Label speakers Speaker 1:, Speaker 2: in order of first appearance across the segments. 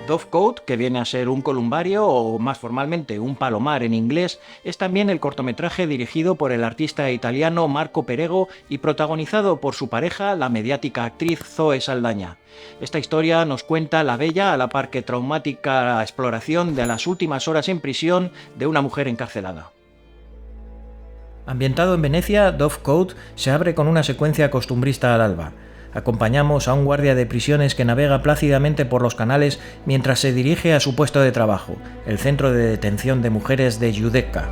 Speaker 1: Dovecote, que viene a ser un columbario o más formalmente un palomar en inglés, es también el cortometraje dirigido por el artista italiano Marco Perego y protagonizado por su pareja, la mediática actriz Zoe Saldaña. Esta historia nos cuenta la bella a la par que traumática exploración de las últimas horas en prisión de una mujer encarcelada. Ambientado en Venecia, Dovecote se abre con una secuencia costumbrista al alba. Acompañamos a un guardia de prisiones que navega plácidamente por los canales mientras se dirige a su puesto de trabajo, el centro de detención de mujeres de Giudecca.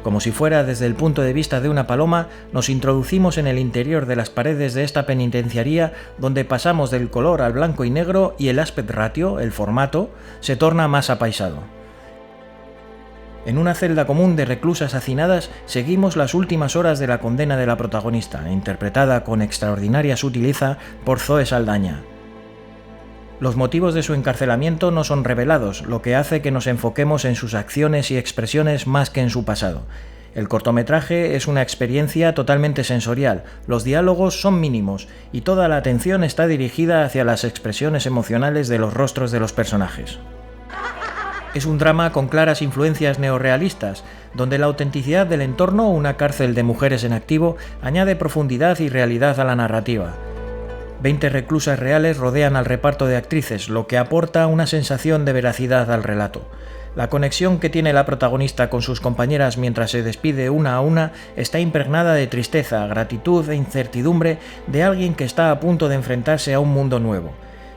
Speaker 1: Como si fuera desde el punto de vista de una paloma, nos introducimos en el interior de las paredes de esta penitenciaría, donde pasamos del color al blanco y negro y el aspect ratio, el formato, se torna más apaisado. En una celda común de reclusas hacinadas seguimos las últimas horas de la condena de la protagonista, interpretada con extraordinaria sutileza por Zoe Saldaña. Los motivos de su encarcelamiento no son revelados, lo que hace que nos enfoquemos en sus acciones y expresiones más que en su pasado. El cortometraje es una experiencia totalmente sensorial, los diálogos son mínimos y toda la atención está dirigida hacia las expresiones emocionales de los rostros de los personajes. Es un drama con claras influencias neorrealistas, donde la autenticidad del entorno, una cárcel de mujeres en activo, añade profundidad y realidad a la narrativa. 20 reclusas reales rodean al reparto de actrices, lo que aporta una sensación de veracidad al relato. La conexión que tiene la protagonista con sus compañeras mientras se despide una a una está impregnada de tristeza, gratitud e incertidumbre de alguien que está a punto de enfrentarse a un mundo nuevo.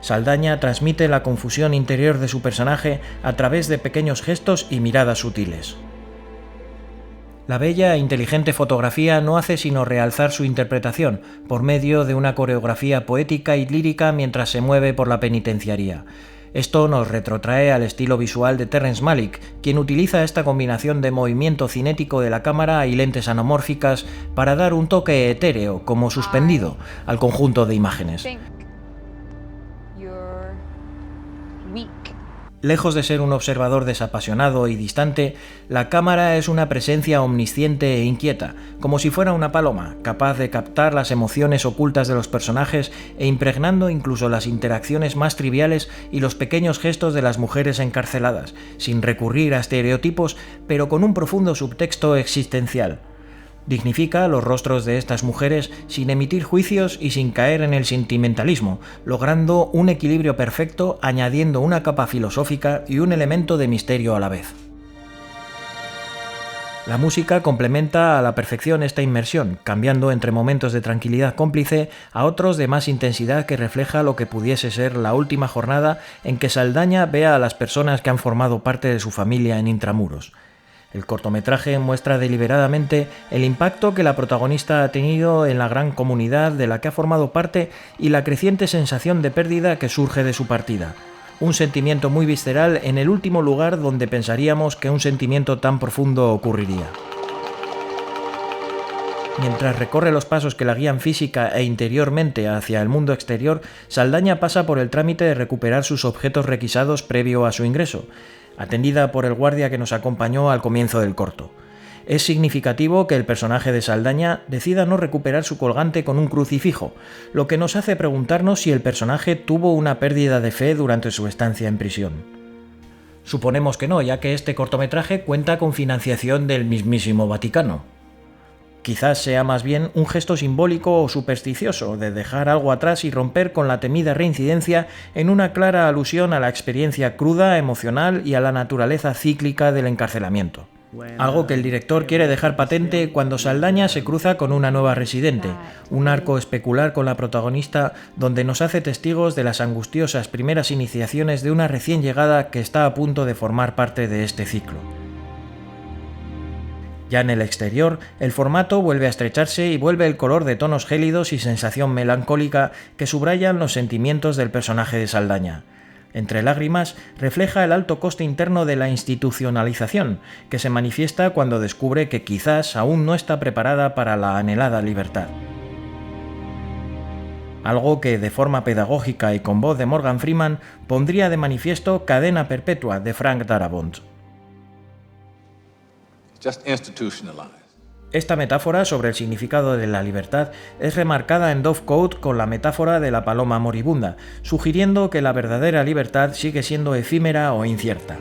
Speaker 1: Saldaña transmite la confusión interior de su personaje a través de pequeños gestos y miradas sutiles. La bella e inteligente fotografía no hace sino realzar su interpretación por medio de una coreografía poética y lírica mientras se mueve por la penitenciaría. Esto nos retrotrae al estilo visual de Terrence Malick, quien utiliza esta combinación de movimiento cinético de la cámara y lentes anamórficas para dar un toque etéreo, como suspendido, al conjunto de imágenes. Lejos de ser un observador desapasionado y distante, la cámara es una presencia omnisciente e inquieta, como si fuera una paloma, capaz de captar las emociones ocultas de los personajes e impregnando incluso las interacciones más triviales y los pequeños gestos de las mujeres encarceladas, sin recurrir a estereotipos, pero con un profundo subtexto existencial. Dignifica los rostros de estas mujeres sin emitir juicios y sin caer en el sentimentalismo, logrando un equilibrio perfecto, añadiendo una capa filosófica y un elemento de misterio a la vez. La música complementa a la perfección esta inmersión, cambiando entre momentos de tranquilidad cómplice a otros de más intensidad que refleja lo que pudiese ser la última jornada en que Saldaña vea a las personas que han formado parte de su familia en Intramuros. El cortometraje muestra deliberadamente el impacto que la protagonista ha tenido en la gran comunidad de la que ha formado parte y la creciente sensación de pérdida que surge de su partida. Un sentimiento muy visceral en el último lugar donde pensaríamos que un sentimiento tan profundo ocurriría. Mientras recorre los pasos que la guían física e interiormente hacia el mundo exterior, Saldaña pasa por el trámite de recuperar sus objetos requisados previo a su ingreso, atendida por el guardia que nos acompañó al comienzo del corto. Es significativo que el personaje de Saldaña decida no recuperar su colgante con un crucifijo, lo que nos hace preguntarnos si el personaje tuvo una pérdida de fe durante su estancia en prisión. Suponemos que no, ya que este cortometraje cuenta con financiación del mismísimo Vaticano. Quizás sea más bien un gesto simbólico o supersticioso de dejar algo atrás y romper con la temida reincidencia en una clara alusión a la experiencia cruda, emocional y a la naturaleza cíclica del encarcelamiento. Algo que el director quiere dejar patente cuando Saldaña se cruza con una nueva residente, un arco especular con la protagonista donde nos hace testigos de las angustiosas primeras iniciaciones de una recién llegada que está a punto de formar parte de este ciclo. Ya en el exterior, el formato vuelve a estrecharse y vuelve el color de tonos gélidos y sensación melancólica que subrayan los sentimientos del personaje de Saldaña. Entre lágrimas, refleja el alto coste interno de la institucionalización, que se manifiesta cuando descubre que quizás aún no está preparada para la anhelada libertad. Algo que, de forma pedagógica y con voz de Morgan Freeman, pondría de manifiesto Cadena Perpetua de Frank Darabont.
Speaker 2: Just institutionalized.
Speaker 1: Esta metáfora sobre el significado de la libertad es remarcada en Dovecote con la metáfora de la paloma moribunda, sugiriendo que la verdadera libertad sigue siendo efímera o incierta.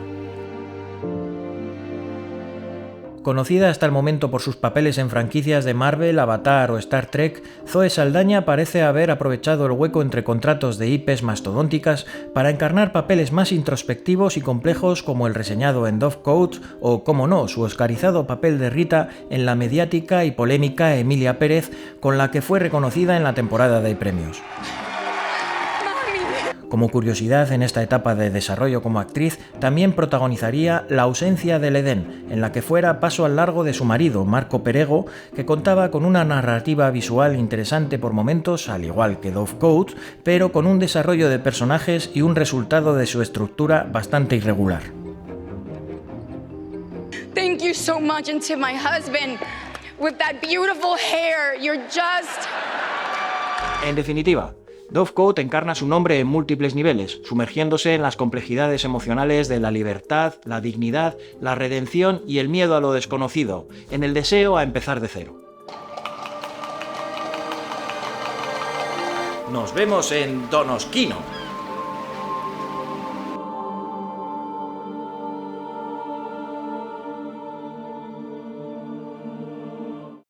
Speaker 1: Conocida hasta el momento por sus papeles en franquicias de Marvel, Avatar o Star Trek, Zoe Saldaña parece haber aprovechado el hueco entre contratos de IPs mastodónticas para encarnar papeles más introspectivos y complejos como el reseñado en Dovecote o, como no, su oscarizado papel de Rita en la mediática y polémica Emilia Pérez, con la que fue reconocida en la temporada de premios. Como curiosidad, en esta etapa de desarrollo como actriz, también protagonizaría La ausencia del Edén, en la que fuera paso al largo de su marido, Marco Perego, que contaba con una narrativa visual interesante por momentos, al igual que Dovecote, pero con un desarrollo de personajes y un resultado de su estructura bastante irregular.
Speaker 2: Thank you so much, and to my husband, with that beautiful hair, you're just...
Speaker 1: En definitiva, Dovecote encarna su nombre en múltiples niveles, sumergiéndose en las complejidades emocionales de la libertad, la dignidad, la redención y el miedo a lo desconocido, en el deseo a empezar de cero. Nos vemos en Donosquino.